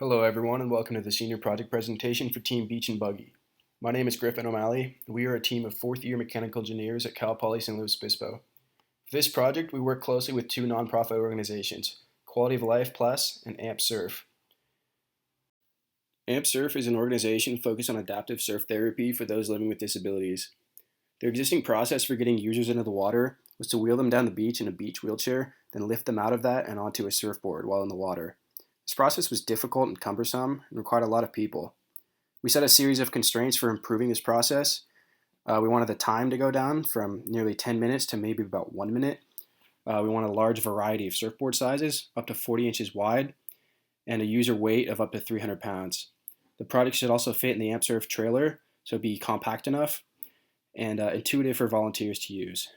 Hello everyone and welcome to the senior project presentation for Team Beach and Buggy. My name is Griffin O'Malley. We are a team of fourth year mechanical engineers at Cal Poly San Luis Obispo. For this project, we work closely with two nonprofit organizations, Quality of Life Plus and AMP Surf. AMP Surf is an organization focused on adaptive surf therapy for those living with disabilities. Their existing process for getting users into the water was to wheel them down the beach in a beach wheelchair, then lift them out of that and onto a surfboard while in the water. This process was difficult and cumbersome and required a lot of people. We set a series of constraints for improving this process. We wanted the time to go down from nearly 10 minutes to maybe about 1 minute. We wanted a large variety of surfboard sizes, up to 40 inches wide, and a user weight of up to 300 pounds. The product should also fit in the AmpSurf trailer, so be compact enough and intuitive for volunteers to use.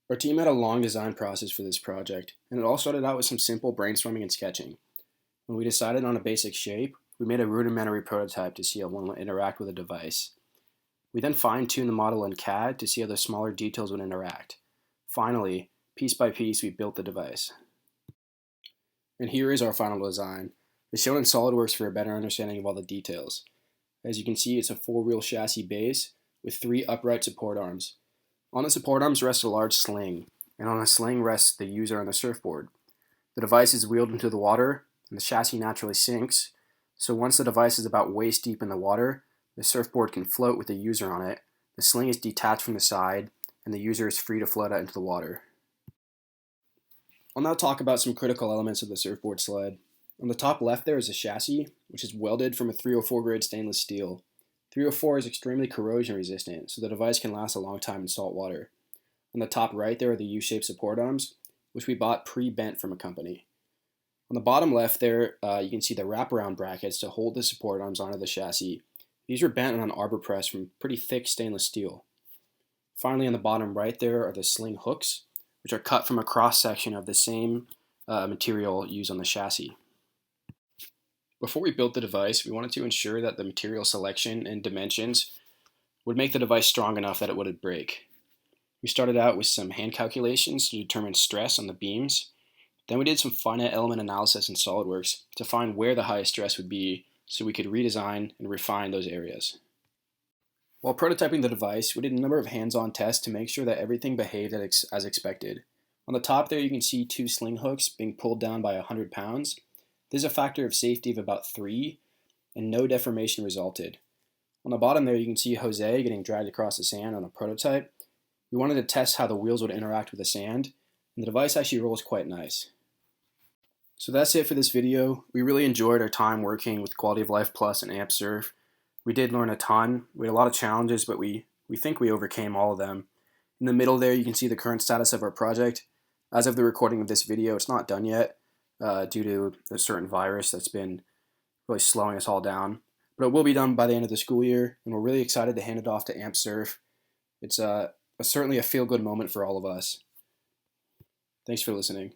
Our team had a long design process for this project, and it all started out with some simple brainstorming and sketching. When we decided on a basic shape, we made a rudimentary prototype to see how one would interact with a device. We then fine-tuned the model in CAD to see how the smaller details would interact. Finally, piece by piece, we built the device. And here is our final design. It's shown in SolidWorks for a better understanding of all the details. As you can see, it's a four-wheel chassis base with 3 upright support arms. On the support arms rests a large sling, and on the sling rests the user on the surfboard. The device is wheeled into the water, and the chassis naturally sinks, so once the device is about waist deep in the water, the surfboard can float with the user on it, the sling is detached from the side, and the user is free to float out into the water. I'll now talk about some critical elements of the surfboard sled. On the top left there is a chassis, which is welded from a 304 grade stainless steel. 304 is extremely corrosion resistant, so the device can last a long time in salt water. On the top right there are the U-shaped support arms, which we bought pre-bent from a company. On the bottom left there, you can see the wraparound brackets to hold the support arms onto the chassis. These were bent on an arbor press from pretty thick stainless steel. Finally, on the bottom right there are the sling hooks, which are cut from a cross-section of the same material used on the chassis. Before we built the device, we wanted to ensure that the material selection and dimensions would make the device strong enough that it wouldn't break. We started out with some hand calculations to determine stress on the beams. Then we did some finite element analysis in SolidWorks to find where the highest stress would be so we could redesign and refine those areas. While prototyping the device, we did a number of hands-on tests to make sure that everything behaved as expected. On the top there you can see 2 sling hooks being pulled down by 100 pounds. There's a factor of safety of about 3, and no deformation resulted. On the bottom there you can see Jose getting dragged across the sand on a prototype. We wanted to test how the wheels would interact with the sand, and the device actually rolls quite nice. So that's it for this video. We really enjoyed our time working with Quality of Life Plus and AMP Surf. We did learn a ton. We had a lot of challenges, but we think we overcame all of them. In the middle there you can see the current status of our project. As of the recording of this video, it's not done yet. Due to a certain virus that's been really slowing us all down. But it will be done by the end of the school year, and we're really excited to hand it off to AMP Surf. It's certainly a feel-good moment for all of us. Thanks for listening.